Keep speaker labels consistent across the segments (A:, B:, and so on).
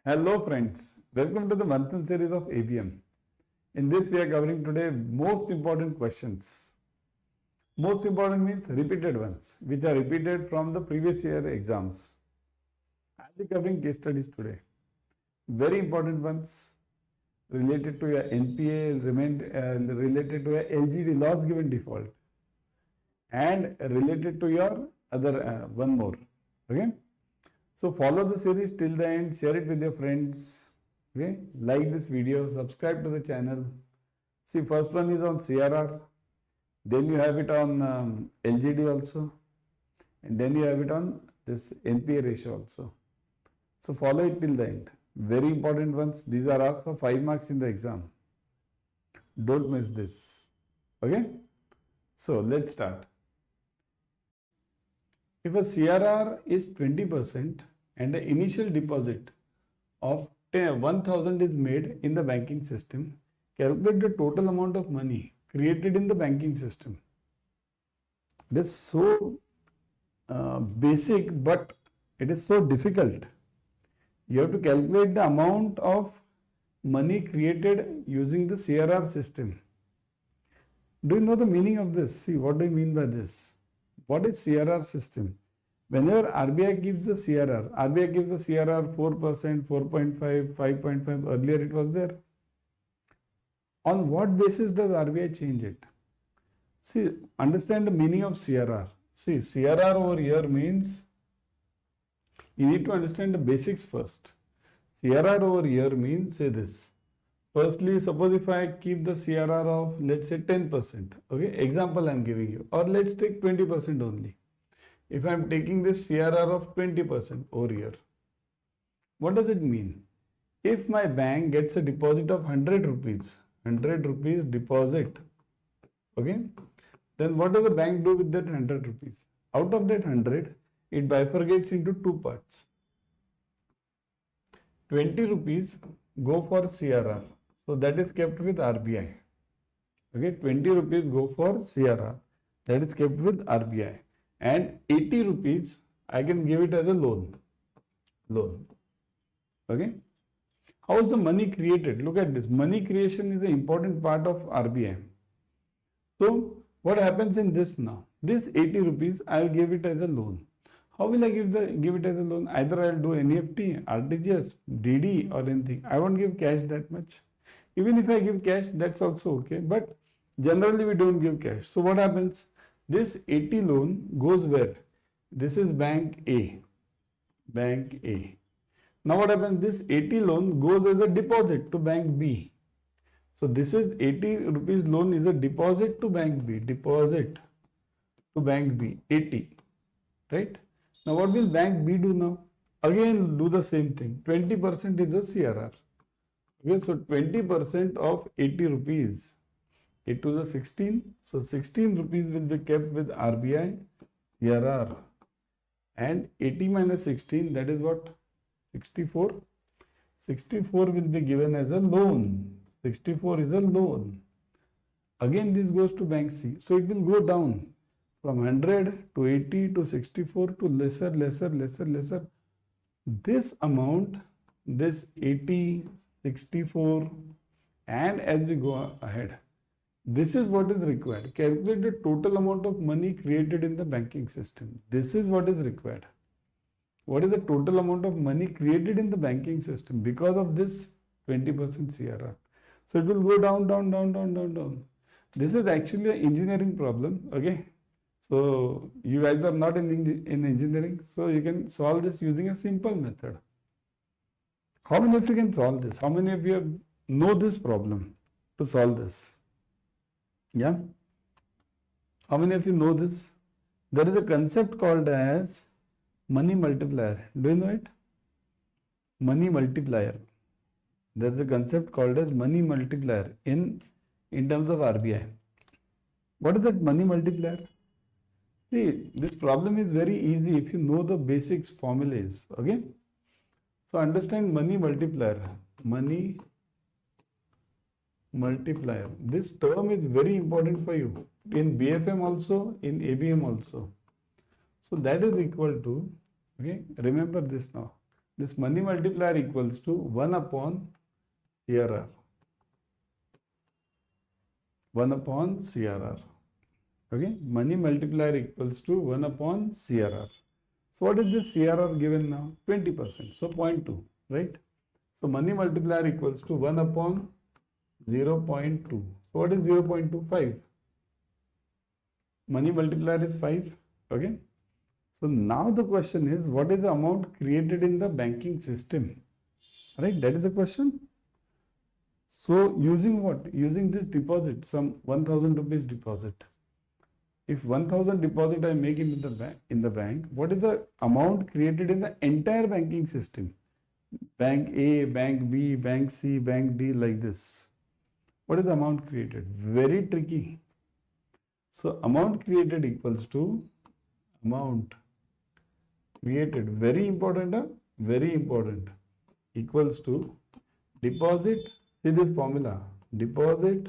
A: Hello friends, welcome to the Manthan series of ABM. In this we are covering today most important questions. Most important means repeated ones, which are repeated from the previous year exams. I will be covering case studies today. Very important ones related to your NPA, related to your LGD, loss given default, and related to your other one more. Okay. So follow the series till the end, share it with your friends, okay? Like this video, subscribe to the channel. See, first one is on CRR, then you have it on LGD also, and then you have it on this NPA ratio also. So follow it till the end. Very important ones. These are asked for 5 marks in the exam. Don't miss this, okay? So let's start. If a CRR is 20% and the initial deposit of 1,000 is made in the banking system, calculate the total amount of money created in the banking system. It is so basic, but it is so difficult. You have to calculate the amount of money created using the CRR system. Do you know the meaning of this? See, what do you mean by this? What is CRR system? Whenever RBI gives a CRR, RBI gives a CRR 4%, 4.5, 5.5, earlier it was there. On what basis does RBI change it? See, understand the meaning of CRR. See, CRR over here means, you need to understand the basics first. CRR over here means, say this. Firstly, suppose if I keep the CRR of, let's say 10%, okay, example I am giving you, or let's take 20% only. If I am taking this CRR of 20% over here, what does it mean? If my bank gets a deposit of 100 rupees deposit, okay, then what does the bank do with that 100 rupees? Out of that 100, it bifurcates into two parts. 20 rupees go for CRR. So that is kept with RBI. Okay, 20 rupees go for CRR. That is kept with RBI. And 80 rupees I can give it as a loan. Okay. How is the money created? Look at this. Money creation is an important part of RBI. So what happens in this now? This 80 rupees I will give it as a loan. How will I give it as a loan? Either I will do NEFT, RTGS, DD or anything. I won't give cash that much. Even if I give cash, that's also okay. But generally we don't give cash. So what happens? This 80 loan goes where? This is bank A. Bank A. Now what happens? This 80 loan goes as a deposit to bank B. So this is 80 rupees loan is a deposit to bank B. Deposit to bank B. 80. Right? Now what will bank B do now? Again do the same thing. 20% is a CRR. Okay, so 20% of 80 rupees. 8 to the 16. So 16 rupees will be kept with RBI CRR. And 80 minus 16, that is what? 64. 64 will be given as a loan. 64 is a loan. Again this goes to bank C. So it will go down from 100 to 80 to 64 to lesser. This amount, this 80, 64, and as we go ahead, this is what is required. Calculate the total amount of money created in the banking system. This is what is required. What is the total amount of money created in the banking system because of this 20% CRR? So it will go down. This is actually an engineering problem. Okay. So you guys are not in engineering, so you can solve this using a simple method. How many of you can solve this? How many of you know this problem to solve this? Yeah? How many of you know this? There is a concept called as money multiplier. Do you know it? Money multiplier. There is a concept called as money multiplier in terms of RBI. What is that money multiplier? See, this problem is very easy if you know the basics formulas. Okay? So understand money multiplier. Money multiplier. This term is very important for you in BFM also, in ABM also. So that is equal to, okay, remember this now. this money multiplier equals to 1 upon CRR. 1 upon CRR. Okay, money multiplier equals to 1 upon CRR. So what is this CRR given now? 20%. So 0.2, right? So money multiplier equals to 1 upon 0.2. So what is 0.25? Money multiplier is 5. Okay. So now the question is, what is the amount created in the banking system? Right? That is the question. So using what? Using this deposit, some 1000 rupees deposit. If 1000 deposit I make into the bank, what is the amount created in the entire banking system? Bank A, Bank B, Bank C, Bank D, like this. What is the amount created? Very tricky. So amount created equals to amount created, very important, very important, equals to deposit, see this formula, deposit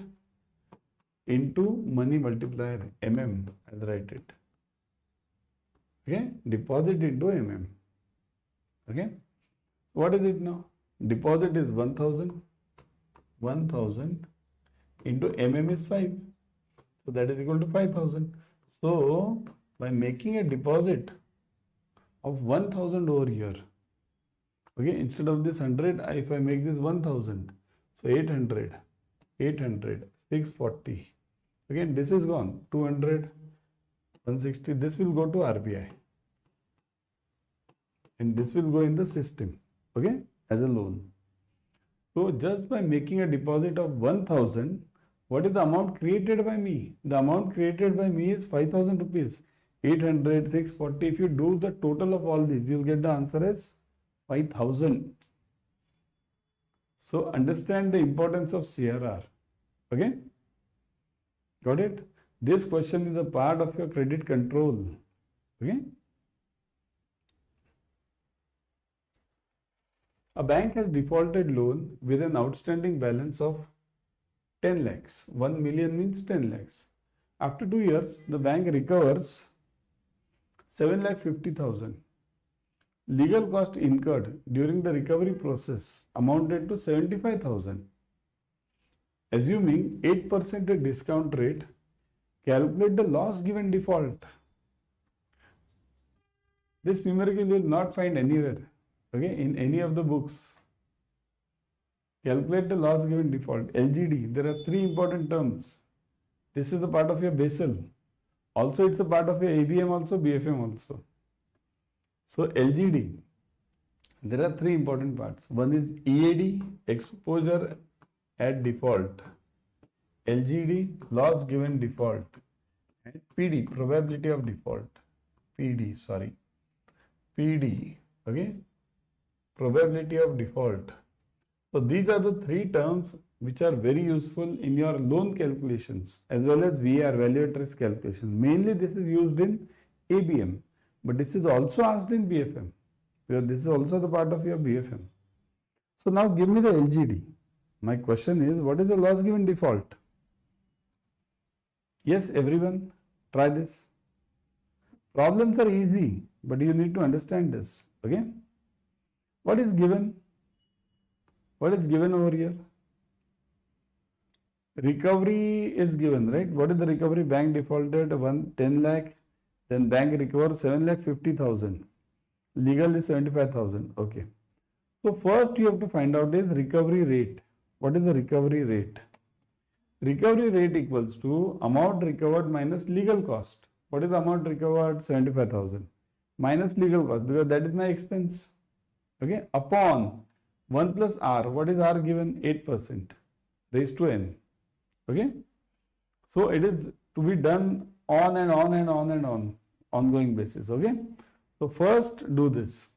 A: into money multiplier, MM, I'll write it. Okay, deposit into MM. Okay, what is it now? Deposit is 1000, 1000 into MM is 5. So that is equal to 5000. So by making a deposit of 1000 over here, okay, instead of this 100, if I make this 1000, so 800, 640. Again, this is gone, 200, 160, this will go to RBI. And this will go in the system, okay, as a loan. So just by making a deposit of 1000, what is the amount created by me? The amount created by me is 5000 rupees. 800, 640. If you do the total of all these, you will get the answer as 5000. So understand the importance of CRR. Okay? Got it? This question is a part of your credit control. Okay? A bank has defaulted loan with an outstanding balance of 10 lakhs. 1 million means 10 lakhs. After 2 years, the bank recovers 7,50,000. Legal cost incurred during the recovery process amounted to 75,000. Assuming 8% discount rate, calculate the loss given default. This numerical you will not find anywhere, okay, in any of the books. Calculate the loss given default. LGD, there are 3 important terms. This is the part of your Basel. Also, it's a part of your ABM also, BFM also. So, LGD, there are 3 important parts. One is EAD, exposure at default. LGD, loss given default. And PD, probability of default. PD, okay, probability of default. So these are the 3 terms which are very useful in your loan calculations as well as VAR, value at risk calculation. Mainly this is used in ABM, but this is also asked in BFM, because this is also the part of your BFM. So now give me the LGD. My question is, what is the loss given default? Yes, everyone, try this. Problems are easy, but you need to understand this. Okay? What is given? What is given over here? Recovery is given, right? What is the recovery? Bank defaulted 10 lakh, then bank recovered 7,50,000. Legal is 75,000. Okay. So first you have to find out is recovery rate. What is the recovery rate? Recovery rate equals to amount recovered minus legal cost. What is the amount recovered? 75,000 minus legal cost, because that is my expense. Okay. Upon 1 plus R. What is R given? 8% raised to N. Okay. So it is to be done on and on and on and on, ongoing basis. Okay. So first do this.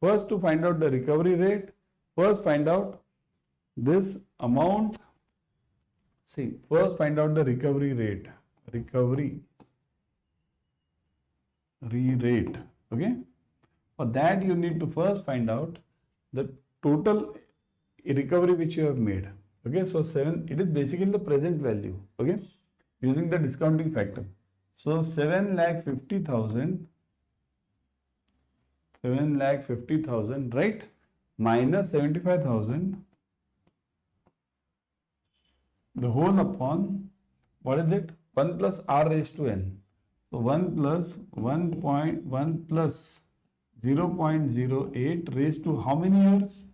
A: First to find out the recovery rate, first find out this amount. See, first find out the recovery rate. Recovery rate. Okay. For that you need to first find out the total recovery which you have made. Okay, so 7, it is basically the present value, okay, using the discounting factor. So 7,50,000 7,50,000, right? Minus 75,000, the whole upon, what is it? 1 plus r raised to n. So 1 plus 1.1 plus 0.08 raised to how many years?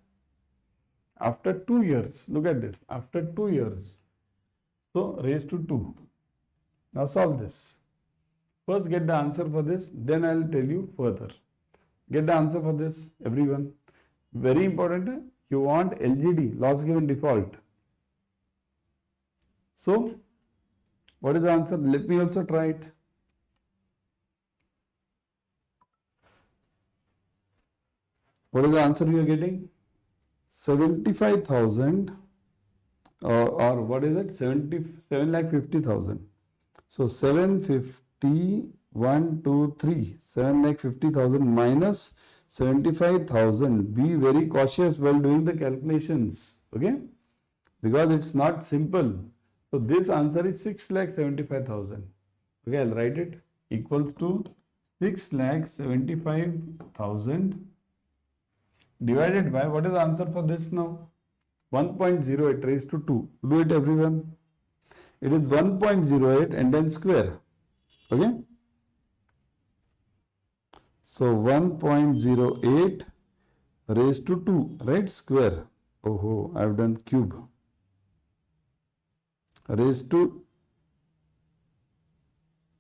A: After 2 years. Look at this. After 2 years. So raised to 2. Now solve this. First get the answer for this, then I will tell you further. Get the answer for this, everyone. Very important, you want LGD, loss given default. So, what is the answer? Let me also try it. What is the answer you are getting? 75,000 or what is it? 7,50,000. So 750, 1, 2, 3, 7,50,000 minus 75,000. Be very cautious while doing the calculations, okay? Because it's not simple. So this answer is 6,75,000. Okay, I'll write it equals to 6,75,000 divided by, what is the answer for this now? 1.08 raised to 2. Do it, everyone. It is 1.08 and then square. Okay. So 1.08 raised to 2, right? Square. Oh, I have done cube. Raised to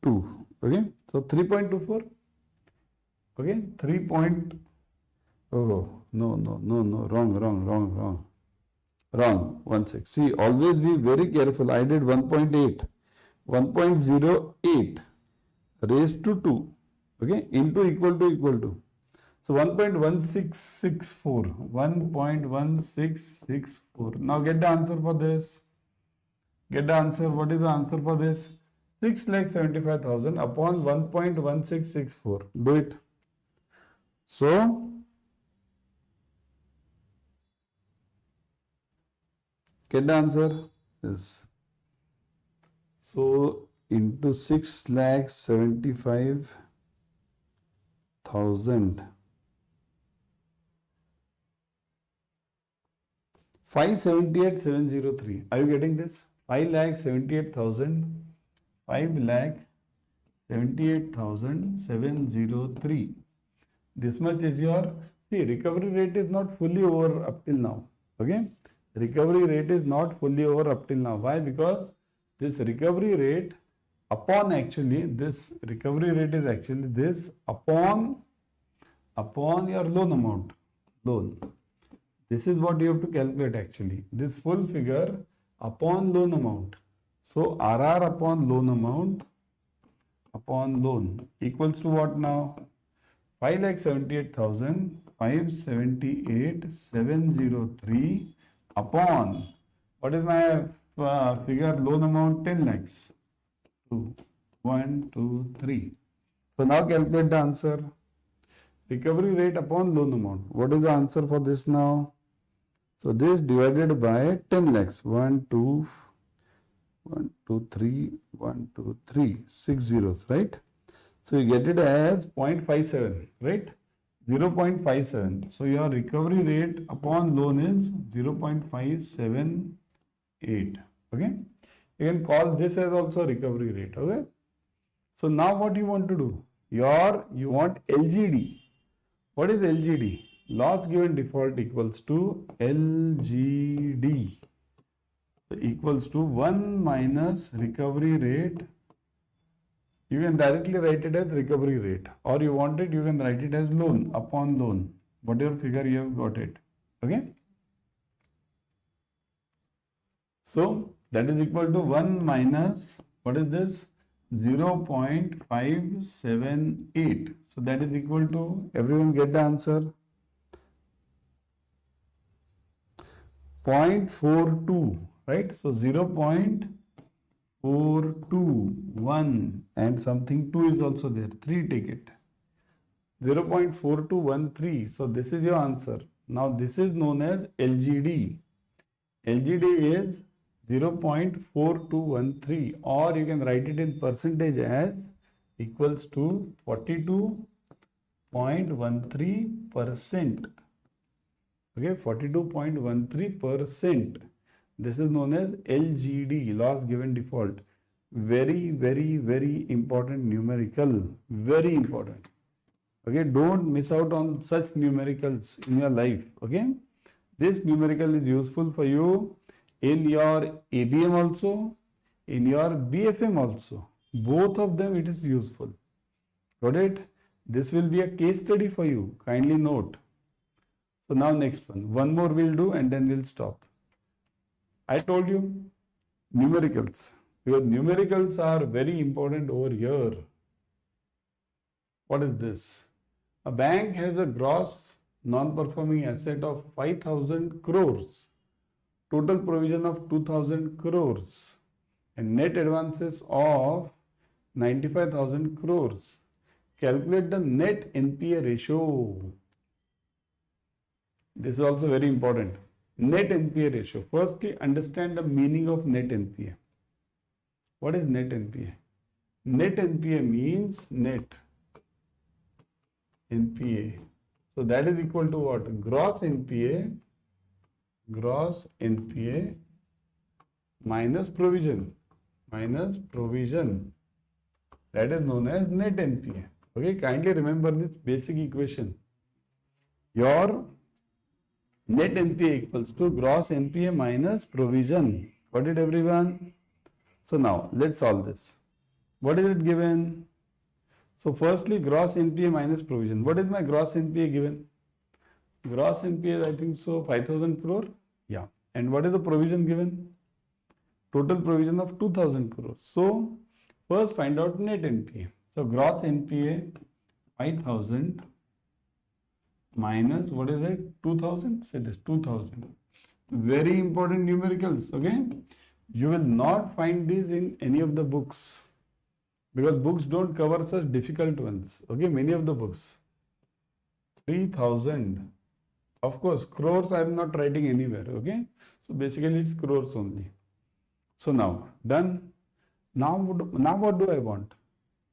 A: 2. Okay. So 3.24. Okay. 3. Oh, no. Wrong. 1 sec. See, always be very careful. I did 1.8. 1.08 raised to 2. Okay. Into equal to. So 1.1664. 1.1664. Now get the answer for this. Get the answer. What is the answer for this? 6,75,000 upon 1.1664. Do it. So, get the answer is, so into 6,75,000. 578,703. Are you getting this? 5,78,000. 5,78,703. This much is your, see, recovery rate is not fully over up till now. Okay. Recovery rate is not fully over up till now. Why? Because this recovery rate upon this recovery rate is actually this upon your loan amount. This is what you have to calculate actually. This full figure upon loan amount. So RR upon loan amount upon loan equals to what now? 5,78,000, 578,703 upon, what is my figure? Loan amount 10 lakhs. 2, 1, 2, 3. So now calculate the answer. Recovery rate upon loan amount. What is the answer for this now? So this divided by 10 lakhs. 1, 2, 3, 1, 2, 3. 6 zeros, right? So you get it as 0.57, right? 0.57. So your recovery rate upon loan is 0.578. Okay. You can call this as also recovery rate. Okay. So now what you want to do? You want LGD. What is LGD? Loss given default equals to LGD. So equals to 1 minus recovery rate. You can directly write it as recovery rate, or you want it, you can write it as loan upon loan. Whatever figure you have got it. Okay. So that is equal to 1 minus, what is this? 0.578. So that is equal to, everyone get the answer? 0.42, right? So 0.421 and something 2 is also there. 3 take it. 0.4213. So this is your answer. Now this is known as LGD. LGD is 0.4213, or you can write it in percentage as equals to 42 42.13%. Okay, 42.13%. This is known as LGD, loss given default. Very, very, very important numerical. Very important. Okay, don't miss out on such numericals in your life. Okay, this numerical is useful for you in your ABM also, in your BFM also. Both of them it is useful. Got it? This will be a case study for you. Kindly note. So now next one. One more we'll do and then we'll stop. I told you numericals. Your numericals are very important over here. What is this? A bank has a gross non-performing asset of 5,000 crores, total provision of 2,000 crores, and net advances of 95,000 crores. Calculate the net NPA ratio. This is also very important. Net NPA ratio. Firstly, understand the meaning of net NPA. What is net NPA? Net NPA means net NPA. So that is equal to what? Gross NPA minus provision. That is known as net NPA. Okay, kindly remember this basic equation. Your net NPA equals to gross NPA minus provision. Got it, everyone? So now let's solve this. What is it given? So firstly, gross NPA minus provision. What is my gross NPA given? Gross NPA, I think so, 5,000 crore. Yeah. And what is the provision given? Total provision of 2,000 crores. So first find out net NPA. So gross NPA 5,000 minus what is it? 2,000. Say this 2,000. Very important numericals. Okay. You will not find these in any of the books because books don't cover such difficult ones. Okay. Many of the books. 3,000. Of course, crores I am not writing anywhere. Okay. So basically it's crores only. So now done. Now what do I want?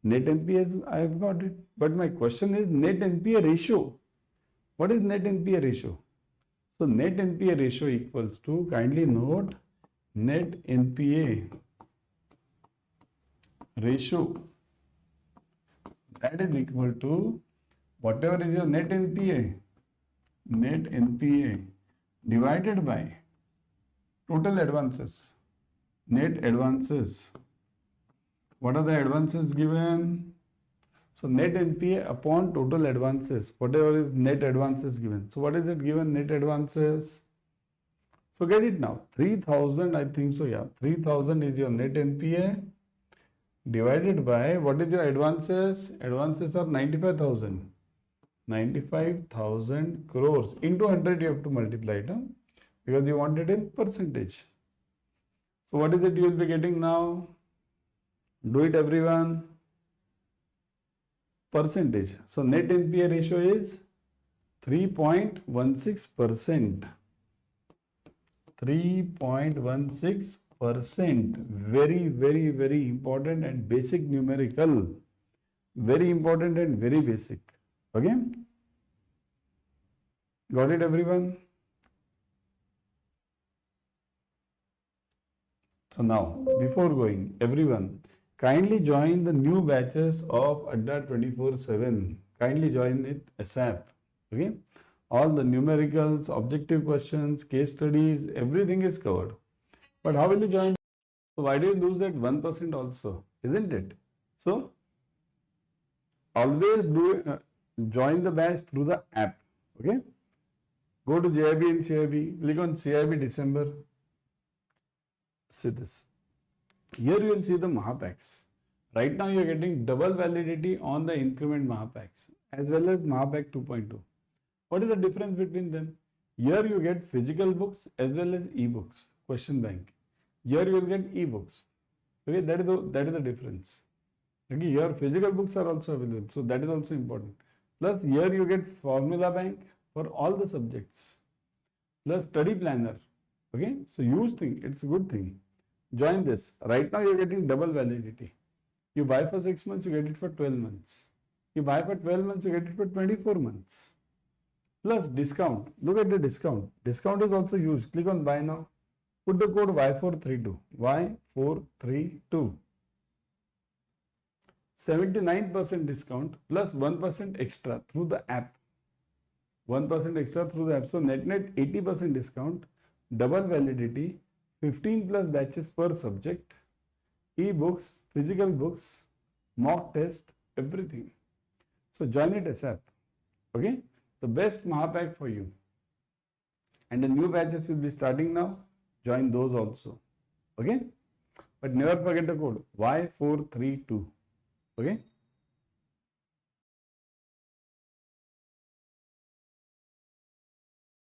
A: Net NPA, I have got it. But my question is net NPA ratio. What is net NPA ratio? So net NPA ratio equals to, kindly note, net NPA ratio. That is equal to whatever is your net NPA divided by total advances. Net advances. What are the advances given? So net NPA upon total advances. Whatever is net advances given. So what is it given? Net advances. So get it now. 3,000, I think so. Yeah. 3,000 is your net NPA divided by what is your advances? Advances are 95,000. 95,000 crores. Into 100 you have to multiply it. Because you want it in percentage. So what is it you will be getting now? Do it, everyone. Percentage. So net NPA ratio is 3.16%. 3.16%. Very, very, very important and basic numerical. Very important and very basic. Okay? Got it, everyone? So now, before going, everyone, kindly join the new batches of Adda 24/7. Kindly join it ASAP. Okay? All the numericals, objective questions, case studies, everything is covered. But how will you join? So why do you lose that 1% also? Isn't it? So, always join the batch through the app. Okay? Go to JAIIB and CIB. Click on CIB December. See this. Here you will see the Mahapacks. Right now you are getting double validity on the increment Mahapacks as well as Mahapack 2.2. What is the difference between them? Here you get physical books as well as e-books, question bank. Here you will get e-books. Okay, that is the difference. Okay, here physical books are also available, so that is also important. Plus here you get formula bank for all the subjects. Plus study planner. Okay, so use thing, it's a good thing. Join this. Right now you are getting double validity. You buy for 6 months, you get it for 12 months. You buy for 12 months, you get it for 24 months. Plus discount. Look at the discount. Discount is also used. Click on buy now. Put the code Y432. Y432. 79% discount plus 1% extra through the app. 1% extra through the app. So net 80% discount, double validity, 15 plus batches per subject, e-books, physical books, mock test, everything. So join it ASAP. Okay? The best Mahapack for you. And the new batches will be starting now. Join those also. Okay? But never forget the code Y432. Okay?